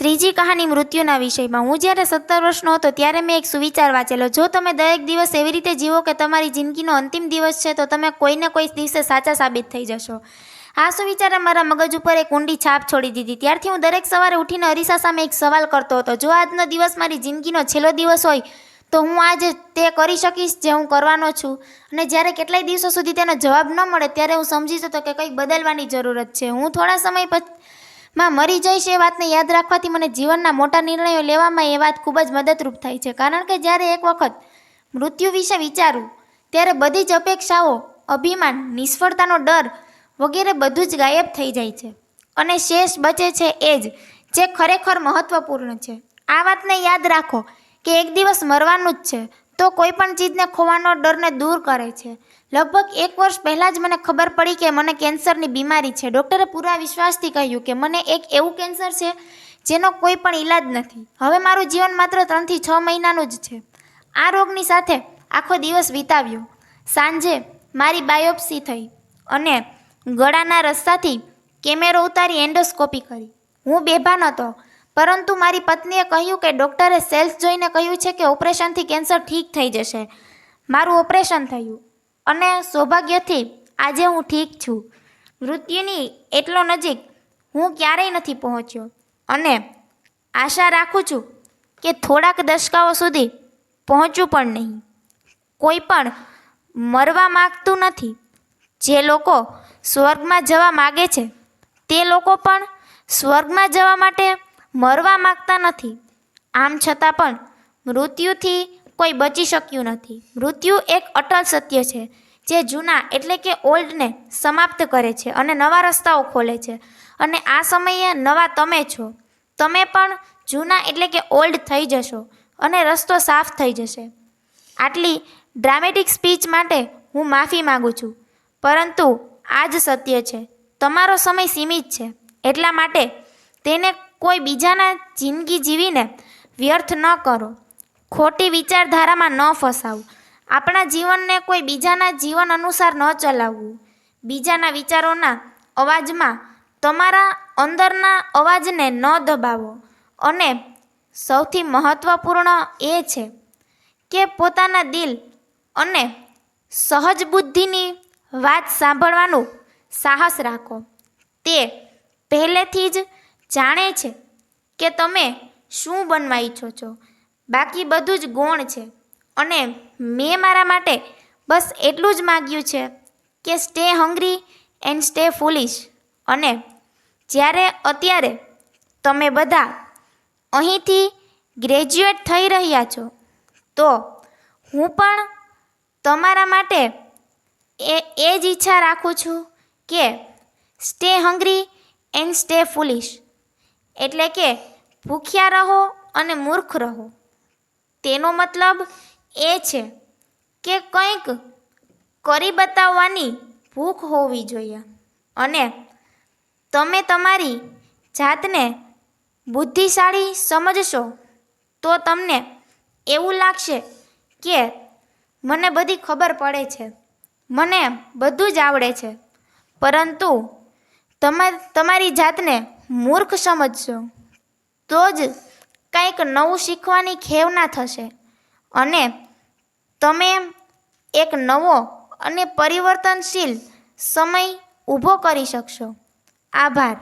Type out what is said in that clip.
ત્રીજી કહાની મૃત્યુના વિષયમાં. હું જ્યારે 17 વર્ષનો હતો ત્યારે મેં એક સુવિચાર વાંચેલો. જો તમે દરેક દિવસ એવી રીતે જીવો કે તમારી જિંદગીનો અંતિમ દિવસ છે તો તમે કોઈને કોઈ દિવસે સાચા સાબિત થઈ જશો. આ સુવિચારે મારા મગજ ઉપર એક ઊંડી છાપ છોડી દીધી. ત્યારથી હું દરેક સવારે ઉઠીને અરીસા સામે એક સવાલ કરતો હતો. જો આજનો દિવસ મારી જિંદગીનો છેલ્લો દિવસ હોય તો હું આજે તે કરી શકીશ જે હું કરવાનો છું. અને જ્યારે કેટલાય દિવસો સુધી તેનો જવાબ ન મળે ત્યારે હું સમજી જતો કે કંઈક બદલવાની જરૂરત છે. હું થોડા સમય માં મરી જઈશ એ વાતને યાદ રાખવાથી મને જીવનના મોટા નિર્ણયો લેવામાં એ વાત ખૂબ જ મદદરૂપ થાય છે. કારણ કે જ્યારે એક વખત મૃત્યુ વિશે વિચારું ત્યારે બધી જ અપેક્ષાઓ, અભિમાન, નિષ્ફળતાનો ડર વગેરે બધું જ ગાયબ થઈ જાય છે અને શેષ બચે છે એ જ જે ખરેખર મહત્વપૂર્ણ છે. આ વાતને યાદ રાખો કે એક દિવસ મરવાનું જ છે તો કોઈ પણ ચીજને ખોવાનો ડરને દૂર કરે છે. લગભગ 1 વર્ષ પહેલાં જ મને ખબર પડી કે મને કેન્સરની બીમારી છે. ડૉક્ટરે પૂરા વિશ્વાસથી કહ્યું કે મને એક એવું કેન્સર છે જેનો કોઈ પણ ઈલાજ નથી. હવે મારું જીવન માત્ર 3 થી 6 મહિનાનું જ છે. આ રોગની સાથે આખો દિવસ વિતાવ્યો. સાંજે મારી બાયોપ્સી થઈ અને ગળાના રસ્તાથી કેમેરો ઉતારી એન્ડોસ્કોપી કરી. હું બેભાન હતો, પરંતુ મારી પત્નીએ કહ્યું કે ડૉક્ટરે સેલ્સ જોઈને કહ્યું છે કે ઓપરેશનથી કેન્સર ઠીક થઈ જશે. મારું ઓપરેશન થયું અને સૌભાગ્યથી આજે હું ઠીક છું. મૃત્યુની એટલો નજીક હું ક્યારેય નથી પહોંચ્યો અને આશા રાખું છું કે થોડાક દશકાઓ સુધી પહોંચું પણ નહીં. કોઈ પણ મરવા માગતું નથી. જે લોકો સ્વર્ગમાં જવા માગે છે તે લોકો પણ સ્વર્ગમાં જવા માટે મરવા માગતા નથી. આમ છતાં પણ મૃત્યુથી કોઈ બચી શક્યું નથી. મૃત્યુ એક અટલ સત્ય છે જે જૂના એટલે કે ઓલ્ડને સમાપ્ત કરે છે અને નવા રસ્તાઓ ખોલે છે. અને આ સમયે નવા તમે છો. તમે પણ જૂના એટલે કે ઓલ્ડ થઈ જશો અને રસ્તો સાફ થઈ જશે. આટલી ડ્રામેટિક સ્પીચ માટે હું માફી માગું છું, પરંતુ આ જ સત્ય છે. તમારો સમય સીમિત છે, એટલા માટે તેને કોઈ બીજાના જિંદગી જીવીને વ્યર્થ ન કરો. ખોટી વિચારધારામાં ન ફસાવું. આપણા જીવનને કોઈ બીજાના જીવન અનુસાર ન ચલાવવું. બીજાના વિચારોના અવાજમાં તમારા અંદરના અવાજને ન દબાવો. અને સૌથી મહત્ત્વપૂર્ણ એ છે કે પોતાના દિલ અને સહજ બુદ્ધિની વાત સાંભળવાનું સાહસ રાખો. તે પહેલેથી જ જાણે છે કે તમે શું બનવા ઈચ્છો છો. બાકી બધું જ ગૌણ છે. અને મેં મારા માટે બસ એટલું જ માગ્યું છે કે સ્ટે હંગ્રી એન્ડ સ્ટે ફૂલિશ. અને જ્યારે અત્યારે તમે બધા અહીંથી ગ્રેજ્યુએટ થઈ રહ્યા છો તો હું પણ તમારા માટે એ જ ઈચ્છા રાખું છું કે સ્ટે હંગ્રી એન્ડ સ્ટે ફૂલિશ. એટલે કે ભૂખ્યા રહો અને મૂર્ખ રહો. તેનો મતલબ એ છે કે કંઈક કરી બતાવવાની ભૂખ હોવી જોઈએ અને તમે તમારી જાતને બુદ્ધિશાળી સમજશો તો તમને એવું લાગશે કે મને બધી ખબર પડે છે, મને બધું જ આવડે છે. પરંતુ તમે તમારી જાતને મૂર્ખ સમજશો તો જ કંઈક નવું શીખવાની ખેવના થશે અને તમે એક નવો અને પરિવર્તનશીલ સમય ઊભો કરી શકશો. આભાર.